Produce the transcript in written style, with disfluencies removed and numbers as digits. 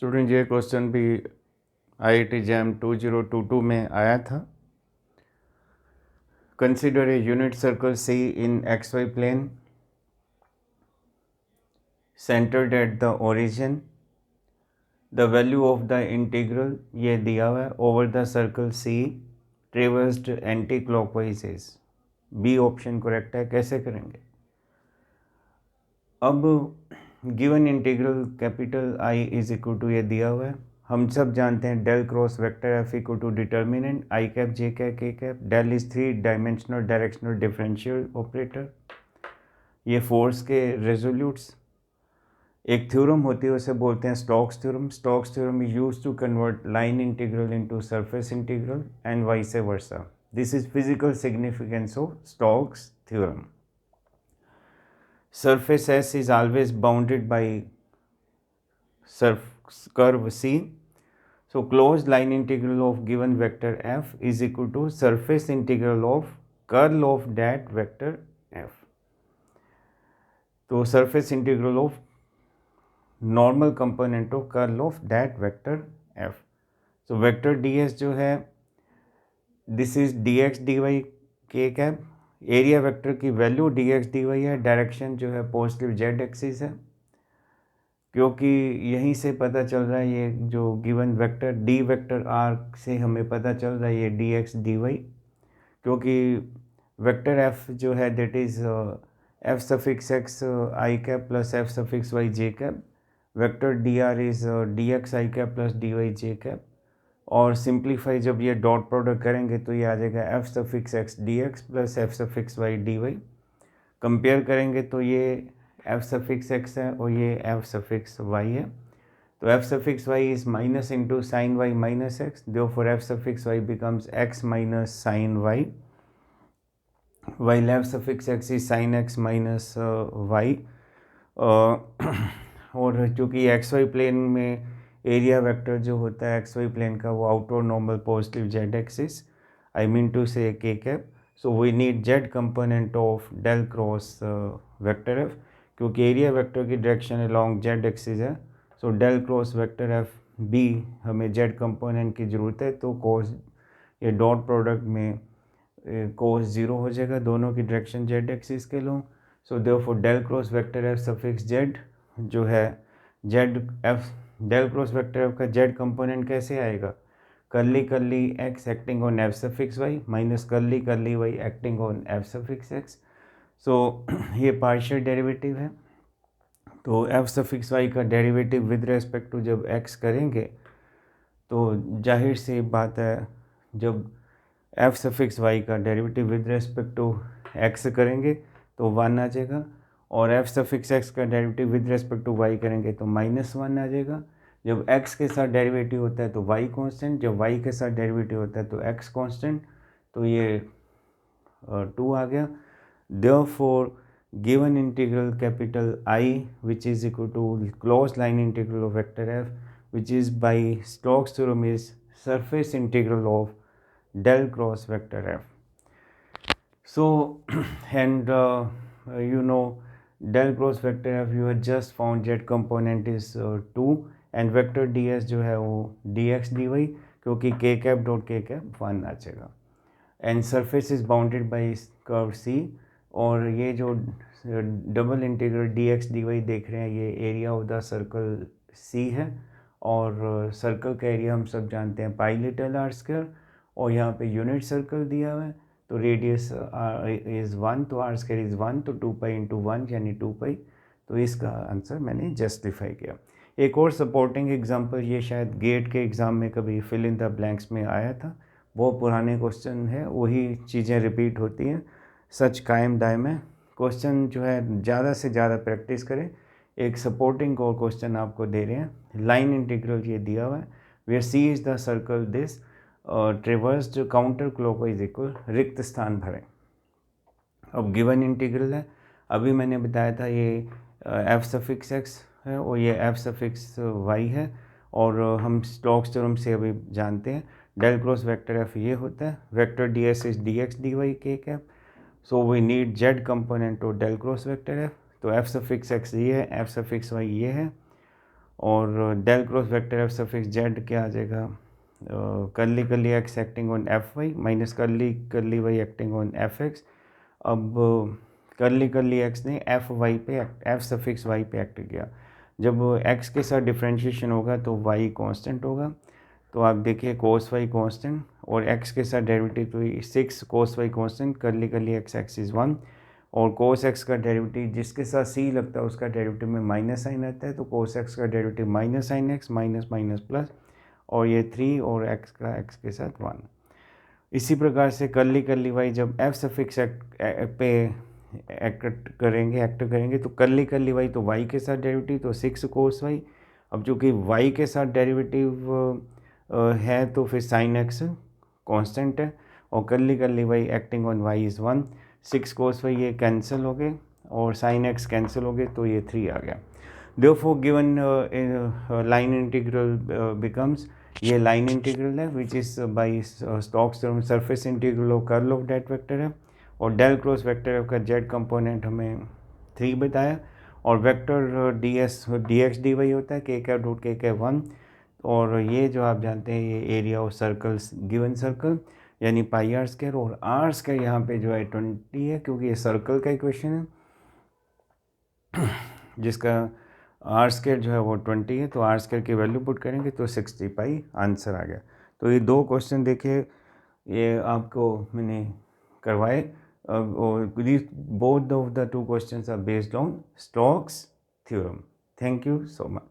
Student ये question भी IIT jam 2022 में आया था। Consider a unit circle C in XY plane centered at the origin. The value of the integral ये दिया हुआ है over the circle C traversed anti clockwise is B option correct है। कैसे करेंगे? अब given integral capital I is equal to ये दिया हुआ है। हम सब जानते हैं del cross vector F equal to determinant I cap J cap K cap. Del is 3 dimensional directional differential operator. ये फोर्स के रेजोल्यूट्स। एक थ्योरम होती है उसे बोलते हैं Stokes theorem. Stokes theorem is used to convert line integral into surface integral and vice versa. This is physical significance of Stokes theorem. Surface S is always bounded by curve C. So closed line integral of given vector F is equal to surface integral of curl of that vector F. तो surface integral of normal component of curl of that vector F. So vector ds जो है this is dx dy k cap. Area vector की value dx dy है। Direction जो है positive Z axis है, क्योंकि यहीं से पता चल रहा है ये जो given vector D vector R से हमें पता चल रहा है ये dx dy, क्योंकि वेक्टर एफ जो है that is F suffix X I cap plus F suffix Y J cap. Vector D R is dx I cap plus dy J cap. और सिंप्लीफाई जब ये डॉट प्रोडक्ट करेंगे तो ये आ जाएगा F suffix X D X plus F suffix Y D Y. Compare करेंगे तो ये एफ सफिक्स एक्स है और ये एफ सफिक्स वाई है। तो F suffix Y is minus into sine Y minus X, therefore F suffix Y becomes X minus sine Y, while F suffix X is sine X minus Y. और चूँकि X Y plane में area vector जो होता है X Y plane का वो outward normal positive Z axis, I mean to say K cap. So we need Z component of del cross vector F, क्योंकि area vector की direction along Z axis है। So del cross vector F be हमें Z component की ज़रूरत है। तो cos ये dot product में कॉस ज़ीरो हो जाएगा, दोनों की डायरेक्शन जेड एक्सिस के लोग। So therefore del cross vector F suffix Z जो है Z F del cross vector F का जेड कंपोनेंट कैसे आएगा? Curly curly X acting on F suffix Y minus curly curly Y acting on F suffix X. So ये partial derivative है। तो F suffix Y का derivative with respect to जब X करेंगे तो जाहिर सी बात है जब एफ सफिक्स वाई का derivative with respect to X करेंगे तो 1 आ जाएगा, और एफ सफिक्स एक्स का derivative with respect to Y करेंगे तो -1 आ जाएगा। जब एक्स के साथ डेरिवेटिव होता है तो वाई कांस्टेंट, जब वाई के साथ डेरिवेटिव होता है तो एक्स कांस्टेंट, तो ये 2 आ गया। Therefore given integral capital I which is equal to close line integral of vector F which is by Stokes theorem is surface integral of del cross vector f. So and you know del cross vector f you have just found z component is 2 and vector ds जो है वो dx dy, क्योंकि k cap dot k cap 1 आ जाएगा। and surface is bounded by curve C, और ये जो double integral dx dy देख रहे हैं ये area of the circle C है, और सर्कल का एरिया हम सब जानते हैं पाई लिटल आर स्क्वायर, और यहाँ पे यूनिट सर्कल दिया हुआ है तो रेडियस इज़ 1 तो आर स्क्वायर इज़ 1 तो 2 पाई इंटू 1 यानी 2 पाई। तो इसका आंसर मैंने जस्टिफाई किया। एक और सपोर्टिंग एग्जांपल, ये शायद गेट के एग्ज़ाम में कभी फिल इन द ब्लैंक्स में आया था, वो पुराने क्वेश्चन है, वही चीज़ें रिपीट होती हैं, सच कायम दायम है। क्वेश्चन जो है ज़्यादा से ज़्यादा प्रैक्टिस करें। एक सपोर्टिंग और क्वेश्चन आपको दे रहे हैं, लाइन इंटीग्रल ये दिया हुआ है, where C is the circle this traverse जो काउंटर क्लॉकवाइज इक्वल रिक्त स्थान भरें। अब गिवन इंटीग्रल है, अभी मैंने बताया था ये एफ सफिक्स एक्स है और ये एफ सफिक्स वाई है, और हम स्टोक्स थ्योरम से अभी जानते हैं डेल क्रॉस वेक्टर एफ ये होता है, vector D S is D X D Y के cap. So we need Z component of del cross vector F. तो एफ सफिक्स एक्स ये है, एफ सफिक्स वाई ये है, और del cross vector F suffix Z क्या आ जाएगा, curly curly X acting on F Y minus curly curly Y acting on F X. अब कर्ली कर्ली एक्स ने एफ वाई पे एफ सफिक्स वाई पे एक्ट किया। जब एक्स के साथ डिफ्रेंशिएशन होगा तो वाई कांस्टेंट होगा, तो आप देखिए कोस वाई कांस्टेंट और एक्स के साथ डेरिवेटिव तो 6 cos Y constant, curly curly X X is 1 और कोस एक्स का डेरिवेटिव जिसके साथ सी लगता है उसका डेरिवेटिव में माइनस साइन आता है, तो कोस एक्स का derivative minus sign X minus minus plus और ये 3 और एक्स का एक्स के साथ 1। इसी प्रकार से कर्ली कर्ली वाई जब एफ सफिक्स पे एक्ट करेंगे तो कर्ली कर्ली वाई तो वाई के साथ डेरिवेटिव तो 6 कोस वाई। अब चूँकि वाई के साथ डेरिवेटिव है तो फिर साइन एक्स कांस्टेंट है और curly curly Y acting on Y is 1, 6 cos Y ये कैंसिल हो गए और साइन एक्स कैंसिल हो गए तो ये 3 आ गया। Therefore given line integral becomes, ये लाइन इंटीग्रल है which is by Stokes theorem surface integral of curl of that vector है और डेल क्रॉस वेक्टर एफ का जेड कंपोनेंट हमें 3 बताया और vector D X D Y होता है के कैप डॉट के कैप 1 और ये जो आप जानते हैं ये area of circles given circle यानी पाई आर स्क्वायर और आर स्क्वायर यहाँ पे जो है 20 है क्योंकि ये सर्कल का इक्वेशन है जिसका आर स्क्वायर जो है वो 20 है, तो आर स्क्वायर की वैल्यू पुट करेंगे तो 60 पाई आंसर आ गया। तो ये 2 क्वेश्चन देखिए ये आपको मैंने करवाए और both of the 2 questions are based on Stokes theorem. Thank you so much.